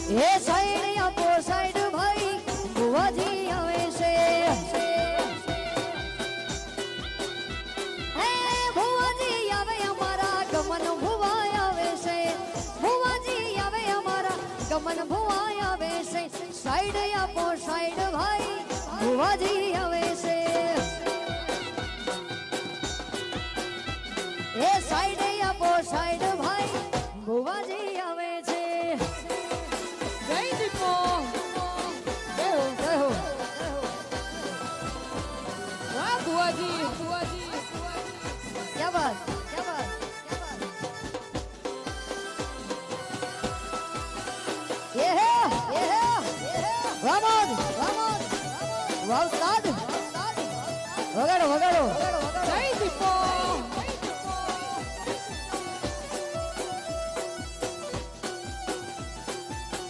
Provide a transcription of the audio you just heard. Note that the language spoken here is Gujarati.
એ સાઈડ આપો સાઈડ ભાઈ ભુવાજી આવે છે હે ભુવાજી આવે અમારા ગમન ભુવાય આવે છે ભુવાજી આવે અમારા ગમન ભુવાય આવે છે સાઈડ આપો સાઈડ ભાઈ ભુવાજી આવે છે એ સાઈડ આપો સાઈડ ભાઈ ભુવાજી આવે છે જય દીપો જય હો જય હો વાહ ભુવાજી ભુવાજી क्या बात क्या बात ये है वामोद वाह उस्ताद वगाड़ो वगाड़ो જય દીપો